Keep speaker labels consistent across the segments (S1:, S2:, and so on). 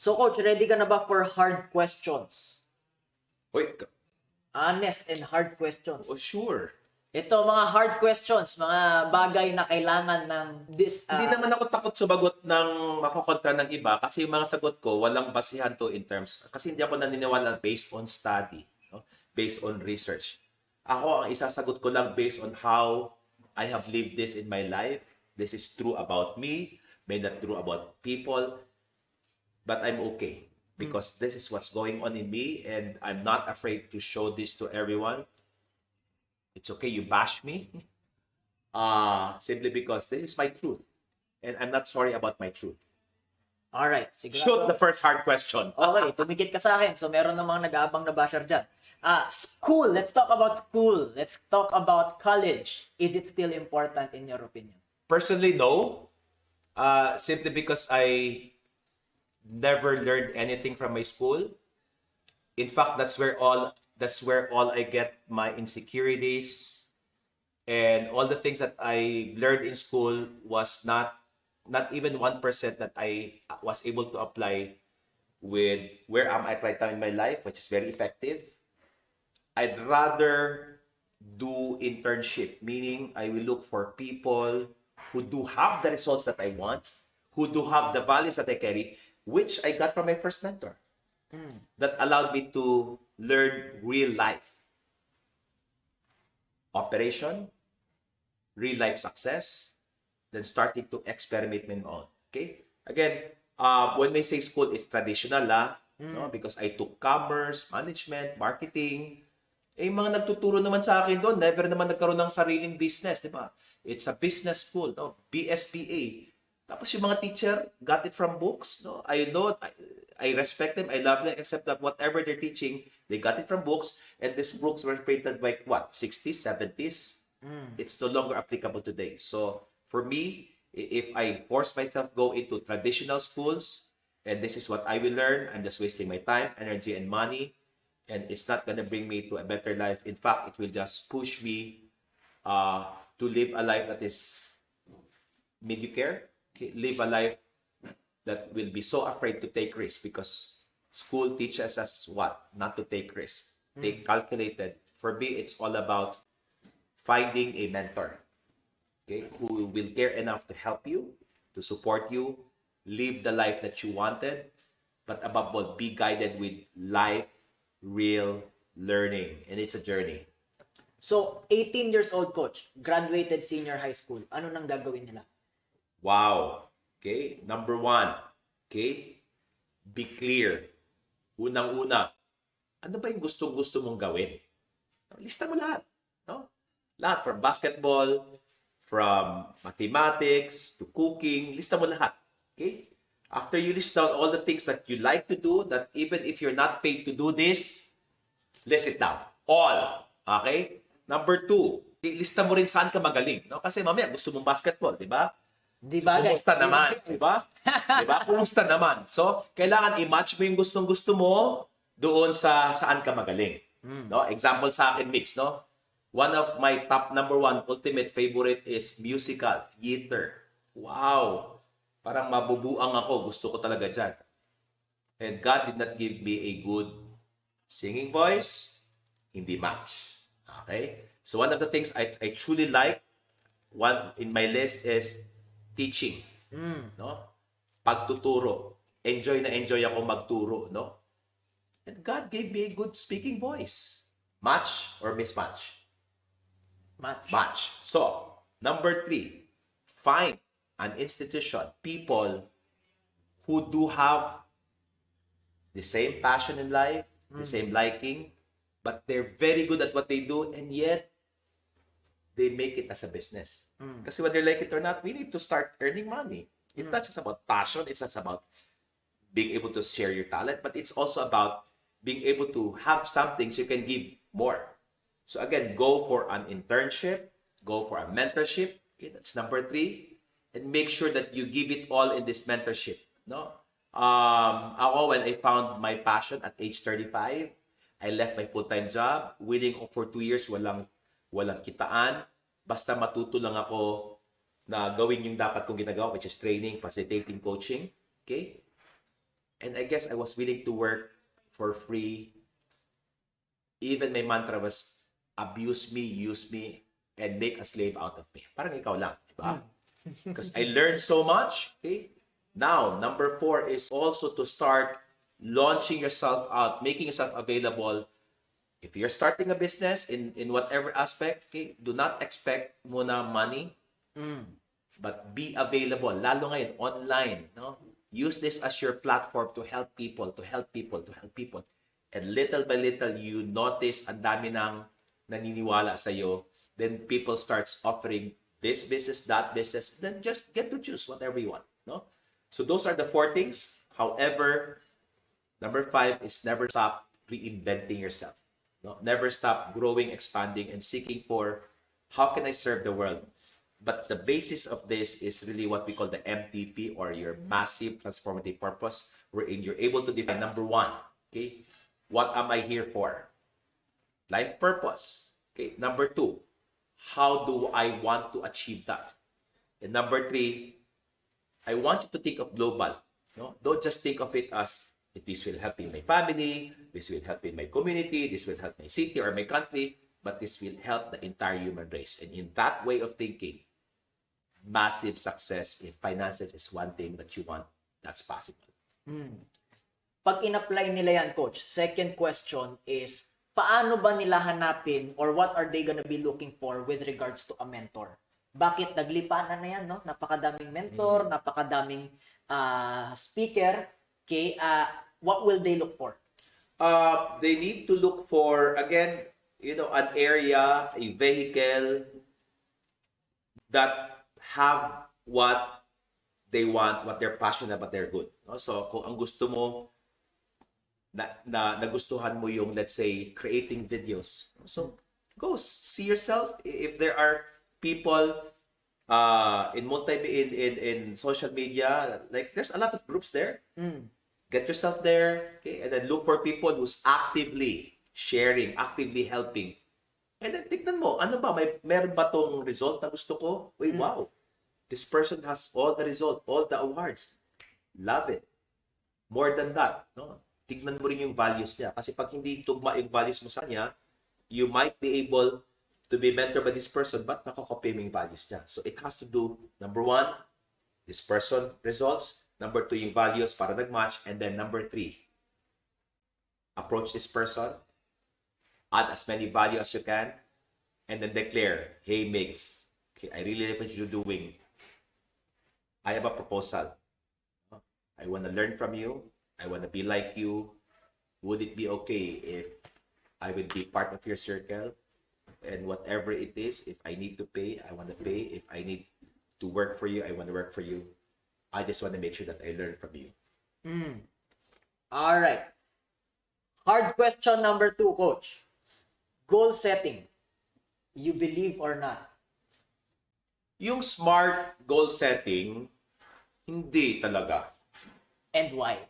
S1: So, Coach, ready ka na ba for hard questions?
S2: Uy,
S1: Honest and hard questions.
S2: oh, sure.
S1: Ito, mga hard questions, mga bagay na kailangan ng
S2: Hindi naman ako takot sumagot ng makokontra ng iba kasi yung mga sagot ko, walang basihan to in terms, kasi hindi ako naniniwala based on study, no? Based on research. Ako, ang isasagot ko lang based on how I have lived this in my life. This is true about me, may not true about people, but I'm okay because this is what's going on in me and I'm not afraid to show this to everyone. It's okay, you bash me. Simply because this is my truth. And I'm not sorry about my truth.
S1: Alright, sigurado.
S2: Shoot the first hard question.
S1: Okay, tumikit ka sa akin. So, meron namang nag-aabang na basher dyan. School. Let's talk about school. Let's talk about college. Is it still important in your opinion?
S2: Personally, no. Simply because I never learned anything from my school. In fact, that's where all I get my insecurities and all the things that I learned in school was not even 1% that I was able to apply with where I'm at right now in my life, which is very effective. I'd rather do internship, meaning I will look for people who do have the results that I want, who do have the values that I carry, which I got from my first mentor. That allowed me to learn real life operation, real life success, then starting to experiment my own. Okay? Again, when we say school, it's traditional, no? Because I took commerce, management, marketing. Eh, mga nagtuturo naman sa akin doon, never naman nagkaroon ng sariling business, di ba? It's a business school, no? BSBA. Tapos yung mga teacher got it from books, no? I respect them, I love them, except that whatever they're teaching, they got it from books, and these books were printed by what? 60s, 70s? It's no longer applicable today. So, for me, if I force myself go into traditional schools, and this is what I will learn, I'm just wasting my time, energy, and money, and it's not gonna bring me to a better life. In fact, it will just push me to live a life that is mediocre, okay? Live a life that will be so afraid to take risks because school teaches us what? Not to take risks. Take calculated. For me, it's all about finding a mentor, okay, who will care enough to help you, to support you, live the life that you wanted, but above all, be guided with life, real learning, and it's a journey.
S1: So, 18 years old, Coach, graduated senior high school. Ano nang gagawin nila?
S2: Wow. Okay, number one, okay, be clear. Unang-una, ano ba yung gustong-gusto mong gawin? Lista mo lahat. No? Lahat, from basketball, from mathematics, to cooking, lista mo lahat. Okay? After you list down all the things that you like to do, that even if you're not paid to do this, list it down. All. Okay? Number two, lista mo rin saan ka magaling. No? Kasi mamaya gusto mong basketball, di ba?
S1: Di
S2: So,
S1: ba, guys?
S2: kumusta naman? Di ba? Di ba? Kumusta naman? So, kailangan i-match mo yung gustong-gusto mo doon sa saan ka magaling. No? Example sa akin, Mix, no? One of my top number one ultimate favorite is musical, theater. Wow! Parang mabubuang ako. Gusto ko talaga dyan. And God did not give me a good singing voice. Hindi match. Okay? So one of the things I truly like, one in my list is teaching. No? Pagtuturo. Enjoy na enjoy ako magturo. No? And God gave me a good speaking voice. Match or mismatch? Match. So, number three, find an institution, people who do have the same passion in life, the same liking, but they're very good at what they do, and yet they make it as a business. Kasi whether like it or not, we need to start earning money. It's not just about passion, it's not just about being able to share your talent, but it's also about being able to have something so you can give more. So again, go for an internship, go for a mentorship. Okay, that's number three. And make sure that you give it all in this mentorship. No? Ako, when I found my passion at age 35, I left my full-time job. Willing for 2 years, walang kitaan. Basta matuto lang ako na gawin yung dapat kong ginagawa, which is training, facilitating, coaching. Okay? And I guess I was willing to work for free. Even my mantra was, abuse me, use me, and make a slave out of me. Parang ikaw lang, di ba? Because I learned so much. Okay? Now, number 4 is also to start launching yourself out, making yourself available. If you're starting a business in whatever aspect, okay, do not expect muna money, but be available. Lalo ngayon, online. No? Use this as your platform to help people, to help people, to help people. And little by little, you notice ang dami nang naniniwala sa'yo. Then people starts offering this business, that business. Then just get to choose whatever you want. No? So those are the 4 things. However, number 5 is never stop reinventing yourself. No? Never stop growing, expanding, and seeking for how can I serve the world. But the basis of this is really what we call the MTP, or your massive transformative purpose, wherein you're able to define number 1, okay, what am I here for? Life purpose. Okay, number 2, how do I want to achieve that? And number 3, I want you to think of global. No? Don't just think of it as, this will help in my family, this will help in my community, this will help my city or my country, but this will help the entire human race. And in that way of thinking, massive success, if finances is one thing that you want, that's possible.
S1: Pag in-apply nila yan, Coach, second question is, paano ba nila hanapin or what are they gonna be looking for with regards to a mentor? Bakit naglipanan na yan, no? Napakadaming mentor, napakadaming speaker. Okay, what will they look for?
S2: They need to look for, again, an area, a vehicle that have what they want, what they're passionate about, they're good. No? So, kung ang gusto mo, nagustuhan mo yung, let's say, creating videos. So, go see yourself. If there are people in social media, like there's a lot of groups there. Get yourself there, okay, and then look for people who's actively sharing, actively helping. And then tignan mo, ano ba, meron ba tong result na gusto ko? Wait, wow. This person has all the result, all the awards. Love it. More than that, no? Tignan mo rin yung values niya. Kasi pag hindi tugma yung values mo sa kanya, you might be able to be mentored by this person, but nakakopy mo yung values niya. So it has to do, number 1, this person results. Number 2, yung values para nag-match. And then number 3, approach this person, add as many value as you can, and then declare, hey, Migs, okay, I really like what you're doing. I have a proposal. I want to learn from you. I want to be like you. Would it be okay if I will be part of your circle? And whatever it is, if I need to pay, I want to pay. If I need to work for you, I want to work for you. I just want to make sure that I learn from you.
S1: All right. Hard question number 2, Coach. Goal setting. You believe or not?
S2: Yung smart goal setting, hindi talaga.
S1: And why?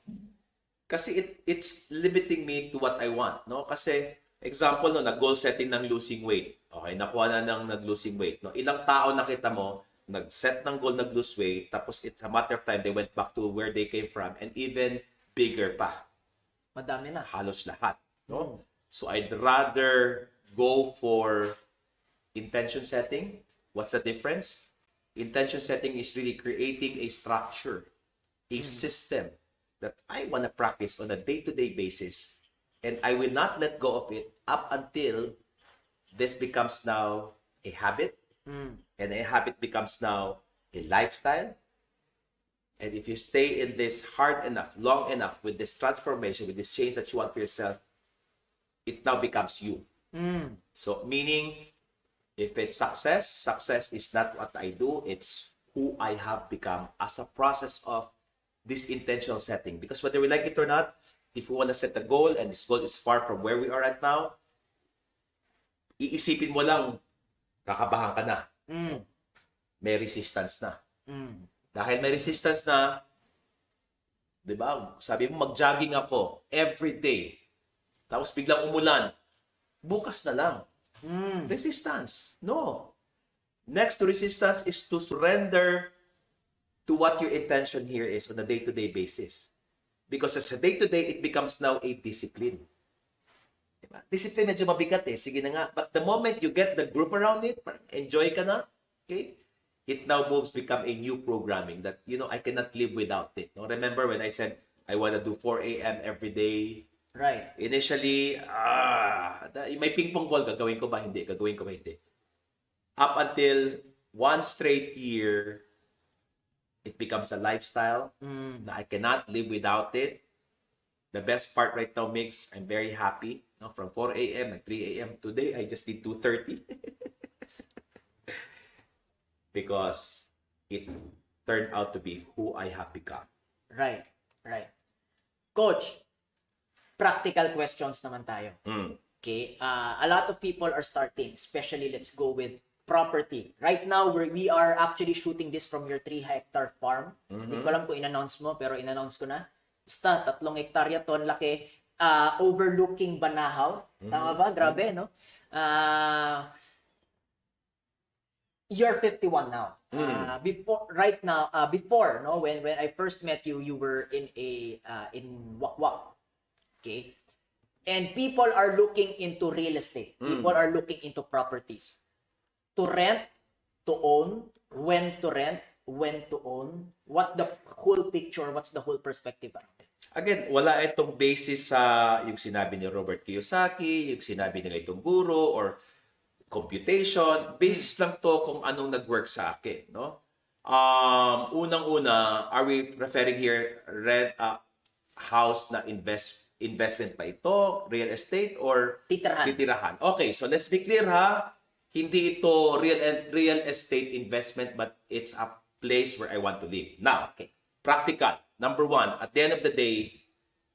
S2: Kasi it's limiting me to what I want, no? Kasi example no, nag-goal setting ng losing weight. Okay, nakuha na ng nag-losing weight, no? Ilang tao nakita mo nag-set ng goal, nag-lose weight, tapos it's a matter of time they went back to where they came from, and even bigger pa.
S1: Madami na.
S2: Halos lahat, no? So I'd rather go for intention setting. What's the difference? Intention setting is really creating a structure, a system that I want to practice on a day-to-day basis, and I will not let go of it up until this becomes now a habit, and a habit becomes now a lifestyle. And if you stay in this hard enough, long enough, with this transformation, with this change that you want for yourself, it now becomes you. So meaning, if it's success, success is not what I do, it's who I have become as a process of this intentional setting. Because whether we like it or not, if we want to set a goal and this goal is far from where we are at now, iisipin mo lang, kakabahan ka na. May resistance na. Dahil may resistance na, di ba? Sabi mo, mag-jogging ako every day. Tapos biglang umulan. Bukas na lang. Resistance. No. Next to resistance is to surrender to what your intention here is on a day-to-day basis. Because as a day-to-day, it becomes now a discipline. Diba? Discipline medyo mabigat eh. Sige na nga. But the moment you get the group around it, parang enjoy ka na, okay? It now moves become a new programming that, I cannot live without it. No? Remember when I said, I want to do 4 a.m. every day?
S1: Right.
S2: Initially, may ping-pong ball, gagawin ko ba? Hindi. Gagawin ko ba? Hindi. Up until one straight year, it becomes a lifestyle na I cannot live without it. The best part right now, Mix, I'm very happy. No? From 4 a.m. and 3 a.m. Today, I just did 2:30. Because it turned out to be who I have become.
S1: Right. Coach, practical questions naman tayo. Okay? A lot of people are starting, especially let's go with property. Right now, we are actually shooting this from your 3-hectare farm. Hindi ko alam kung in-announce mo, pero in-announce ko na. Basta, 3 hektarya to, laki. Overlooking Banahaw. Tama ba? Grabe, no? You're 51 now. Before, no, when I first met you, you were in Wakwak. Okay? And people are looking into real estate. People are looking into properties. To rent, to own, when to rent, when to own. What's the whole picture? What's the whole perspective around it?
S2: Again, wala itong basis sa yung sinabi ni Robert Kiyosaki, yung sinabi nila itong guro, or computation. Basis lang to kung anong nag-work sa akin, no? Unang-una, are we referring here rent house na investment pa ito, real estate, or titirahan? Okay, so let's be clear ha. Hindi ito real estate investment, but it's a place where I want to live. Now, okay, practical. Number one, at the end of the day,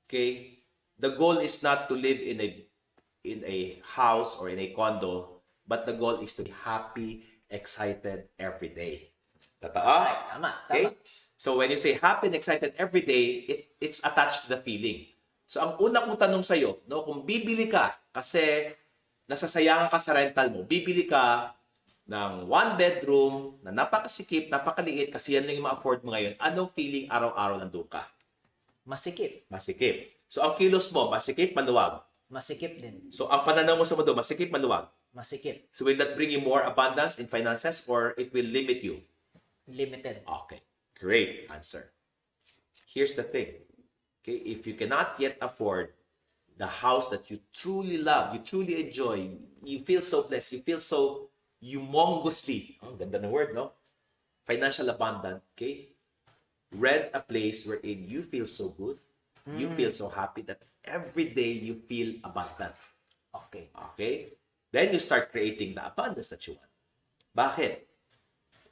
S2: okay, the goal is not to live in a house or in a condo, but the goal is to be happy, excited every day. Totoo?
S1: Tama.
S2: Okay? So when you say happy and excited every day, it's attached to the feeling. So ang una kong tanong sa'yo, no, kung bibili ka, kasi nasasayangan ka sa rental mo, bibili ka ng 1 bedroom na napakasikip, napakaliit, kasi yan lang yung ma-afford mo ngayon, anong feeling araw-araw nandun ka?
S1: Masikip.
S2: So ang kilos mo, masikip, maluwag?
S1: Masikip din.
S2: So ang pananaw mo sa mundo, masikip, maluwag?
S1: Masikip.
S2: So will that bring you more abundance in finances or it will limit you?
S1: Limited.
S2: Okay, great answer. Here's the thing. Okay, if you cannot yet afford the house that you truly love, you truly enjoy, you feel so blessed, you feel so humongously, ganda ng word, no? Financial abundant, okay? Rent a place wherein you feel so good, you feel so happy that every day you feel abundant. Okay? Then you start creating the abundance that you want. Bakit?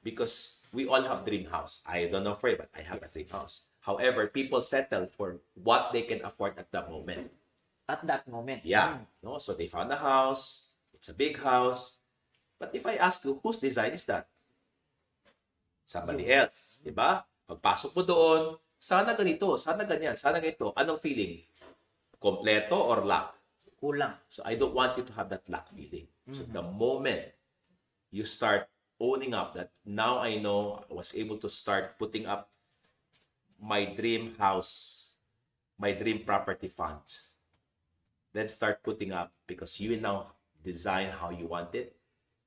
S2: Because we all have dream house. I don't know for you, but I have a dream house. However, people settle for what they can afford at that moment.
S1: At that moment.
S2: Yeah. No? So they found a house. It's a big house. But if I ask you, whose design is that? Somebody else. Diba? Pagpasok mo doon, sana ganito, sana ganyan, sana ganito. Anong feeling? Kompleto or lack?
S1: Kulang.
S2: So I don't want you to have that lack feeling. So the moment you start owning up that now I know I was able to start putting up my dream house, my dream property fund, then start putting up because you will now design how you want it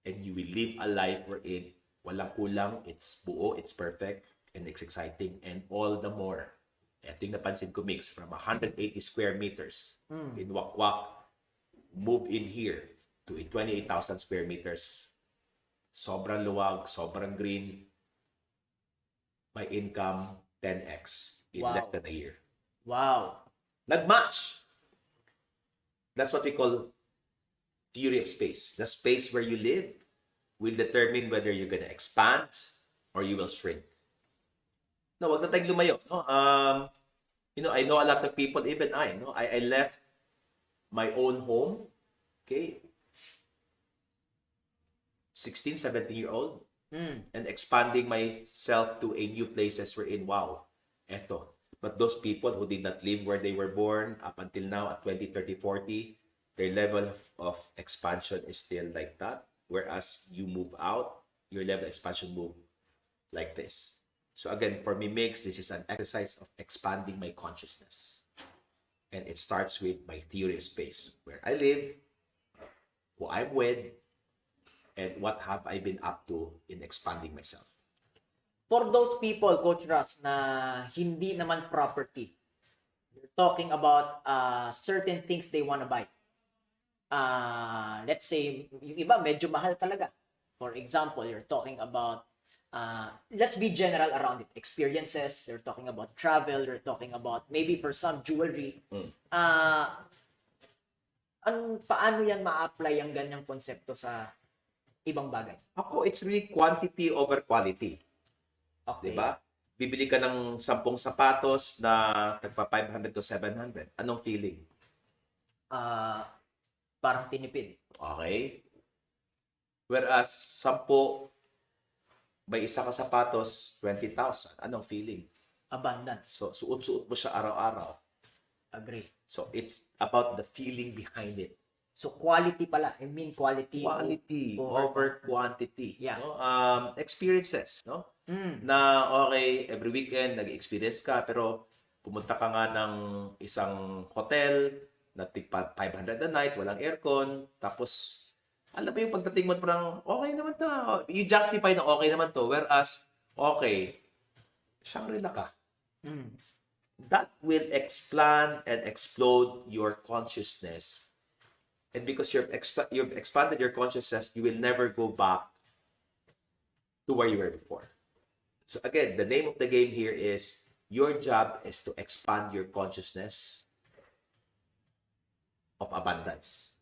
S2: and you will live a life wherein walang kulang, it's buo, it's perfect, and it's exciting, and all the more. Ito yung napansin ko, Mix, from 180 square meters in Wakwak, move in here to a 28,000 square meters. Sobrang luwag, sobrang green. My income, 10x in less than a year.
S1: Wow.
S2: Nag-match. That's what we call theory of space. The space where you live will determine whether you're gonna expand or you will shrink. No, wag na tayong lumayo. No? I know a lot of people, even I left my own home, okay, 16, 17-year-old, and expanding myself to a new places wherein, wow, eto. But those people who did not live where they were born up until now at 20, 30, 40, their level of expansion is still like that. Whereas you move out, your level of expansion move like this. So again, for me, Mix, this is an exercise of expanding my consciousness. And it starts with my theory of space, where I live, who I'm with, and what have I been up to in expanding myself.
S1: For those people, Coach Russ, na hindi naman property, you're talking about certain things they wanna buy. Let's say, yung iba medyo mahal talaga. For example, you're talking about, let's be general around it. Experiences, you're talking about travel, you're talking about maybe for some jewelry. Paano yan ma-apply ang ganyang konsepto sa ibang bagay?
S2: Ako, it's really quantity over quality.
S1: Okay.
S2: Diba? Bibili ka ng 10 sapatos na tagpa 500 to 700. Anong feeling?
S1: Parang tinipid.
S2: Okay? Whereas 10, may isa ka sapatos, 20,000. Anong feeling?
S1: Abundance.
S2: So, suot-suot mo siya araw-araw.
S1: Agree.
S2: So, it's about the feeling behind it.
S1: So, quality pala. I mean, quality.
S2: Quality over quantity.
S1: Yeah.
S2: No? Experiences. No? Na, okay, every weekend, nag-experience ka, pero pumunta ka nga ng isang hotel, na tigpa 500 a night, walang aircon, tapos, alam mo yung pagdating mo, parang, okay naman to. You justify na okay naman to, whereas, okay, Shangri-La ka. That will expand and explode your consciousness. And because you've expanded your consciousness, you will never go back to where you were before. So again, the name of the game here is, your job is to expand your consciousness of abundance.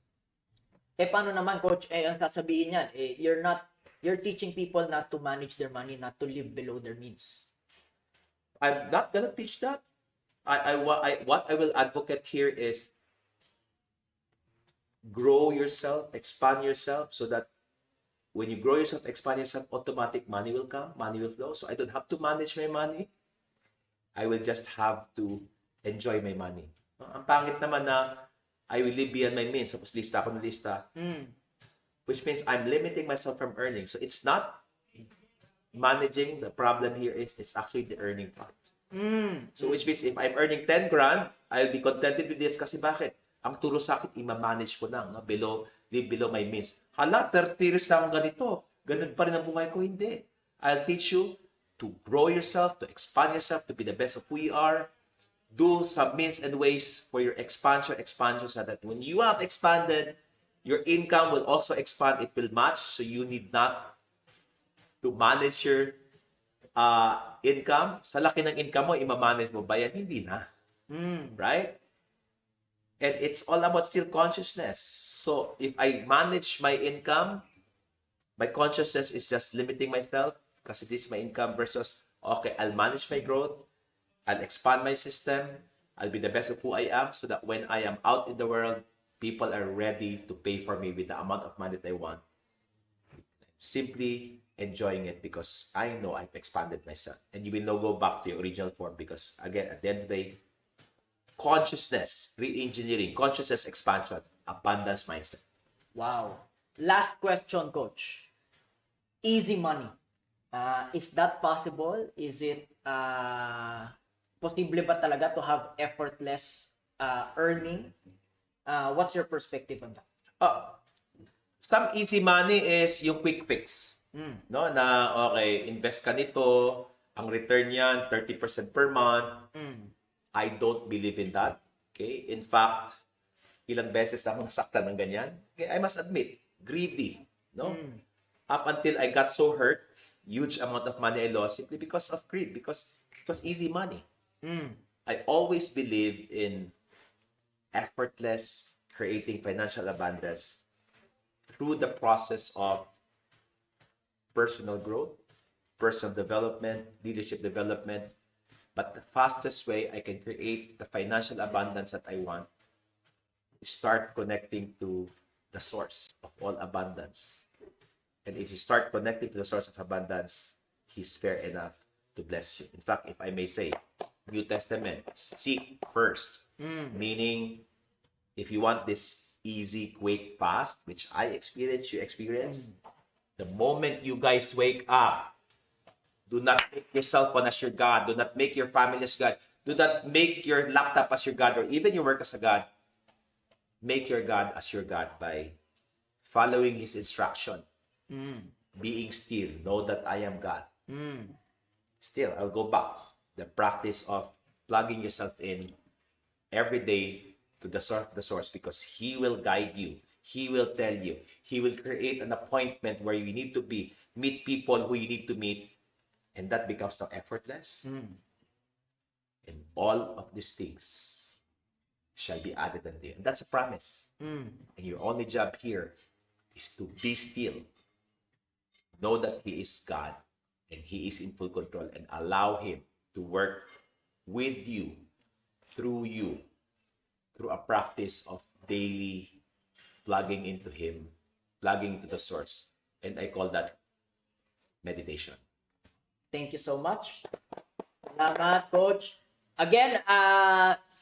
S1: Paano naman, Coach? Ang sasabihin yan, you're teaching people not to manage their money, not to live below their means.
S2: I'm not gonna teach that. What I will advocate here is grow yourself, expand yourself, so that when you grow yourself, expand yourself, automatic money will come, money will flow. So I don't have to manage my money. I will just have to enjoy my money. Ang pangit naman na I will live beyond my means. Tapos lista ako ng lista. Which means I'm limiting myself from earning. So it's not managing. The problem here is it's actually the earning part. So which means if I'm earning 10 grand, I'll be contented with this kasi bakit? Ang turo sa akin, ima-manage ko lang, no? Live below my means. Hala, 30 years na akong ganito. Ganun pa rin ang buhay ko. Hindi. I'll teach you to grow yourself, to expand yourself, to be the best of who you are. Do some means and ways for your expansion, so that when you have expanded, your income will also expand. It will match. So you need not to manage your income. Sa laki ng income mo, ima-manage mo ba yan? Hindi na. Right? And it's all about still consciousness. So if I manage my income, my consciousness is just limiting myself because it is my income versus, okay, I'll manage my growth, I'll expand my system, I'll be the best of who I am so that when I am out in the world, people are ready to pay for me with the amount of money that I want. Simply enjoying it because I know I've expanded myself. And you will not go back to your original form because, again, at the end of the day, consciousness, re-engineering, consciousness expansion, abundance mindset.
S1: Wow. Last question, Coach. Easy money. Is that possible? Is it posible ba talaga to have effortless earning? What's your perspective on that?
S2: Some easy money is yung quick fix. No, na okay, invest ka nito, ang return yan 30% per month. I don't believe in that. Okay? In fact, ilang beses ako nasaktan ng ganyan. Okay, I must admit, greedy, no? Up until I got so hurt, huge amount of money I lost simply because of greed, because it was easy money. I always believe in effortless creating financial abundance through the process of personal growth, personal development, leadership development. But the fastest way I can create the financial abundance that I want is start connecting to the source of all abundance. And if you start connecting to the source of abundance, He's fair enough to bless you. In fact, if I may say, New Testament, seek first. Meaning, if you want this easy, quick, fast, which I experience, you experience, the moment you guys wake up, Do not make your cell phone as your God. Do not make your family as God. Do not make your laptop as your God or even your work as a God. Make your God as your God by following His instruction. Being still. Know that I am God. Still, I'll go back. The practice of plugging yourself in every day to the source because He will guide you. He will tell you. He will create an appointment where you need to be. Meet people who you need to meet. And that becomes now effortless. And all of these things shall be added unto you. And that's a promise. And your only job here is to be still. Know that He is God and He is in full control, and allow Him to work with you, through a practice of daily plugging into Him, plugging into the source. And I call that meditation.
S1: Thank you so much. Salamat, Coach. Again,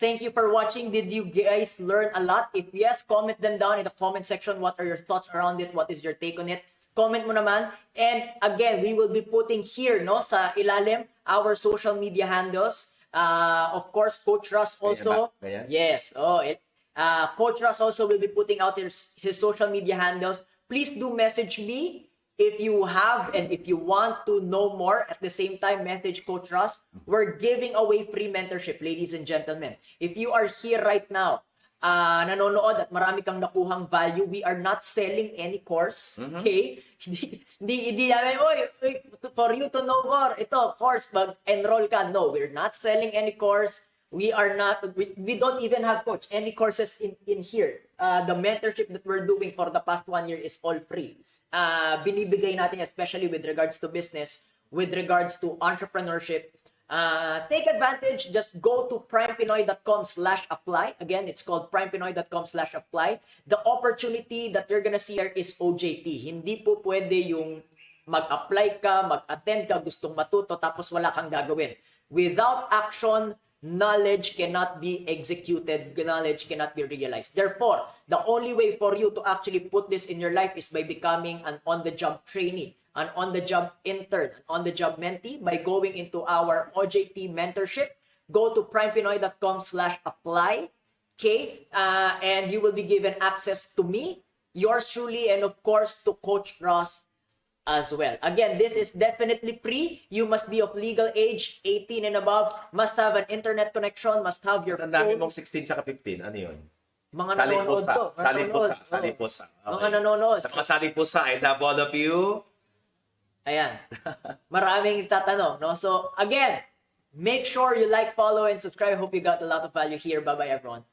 S1: thank you for watching. Did you guys learn a lot? If yes, comment them down in the comment section. What are your thoughts around it? What is your take on it? Comment mo naman. And again, we will be putting here, no, sa ilalim, our social media handles. Of course, Coach Russ also. Yes. Coach Russ also will be putting out his social media handles. Please do message me if you have and if you want to know more. At the same time, message Coach Russ. We're giving away free mentorship, ladies and gentlemen. If you are here right now, nanonood at marami kang nakuhang value, we are not selling any course. Okay? Hindi namin, for you to know more, ito, course, mag-enroll ka. No, we're not selling any course. We are not, we don't even have, Coach, any courses in here. The mentorship that we're doing for the past 1 year is all free. Binibigay natin, especially with regards to business, with regards to entrepreneurship. Take advantage. Just go to primepinoy.com/apply. Again, it's called primepinoy.com/apply. The opportunity that you're gonna see here is OJT. Hindi po pwede yung mag-apply ka, mag-attend ka, gustong matuto, tapos wala kang gagawin. Without action, knowledge cannot be executed, knowledge cannot be realized. Therefore, the only way for you to actually put this in your life is by becoming an on-the-job trainee, an on-the-job intern, an on-the-job mentee, by going into our OJT mentorship. Go to primepinoy.com/apply, okay? And you will be given access to me, yours truly, and of course, to Coach Russ as well. Again, this is definitely free. You must be of legal age, 18 and above, must have an internet connection, must have your
S2: Ang dami
S1: phone.
S2: mong 16 tsaka 15. Ano yun?
S1: Mga nanonood to.
S2: Sali pusa. Okay.
S1: Mga nanonood.
S2: Sa mga sali pusa, I love all of you.
S1: Ayan. Maraming tatanong, no? So, again, make sure you like, follow, and subscribe. I hope you got a lot of value here. Bye-bye, everyone.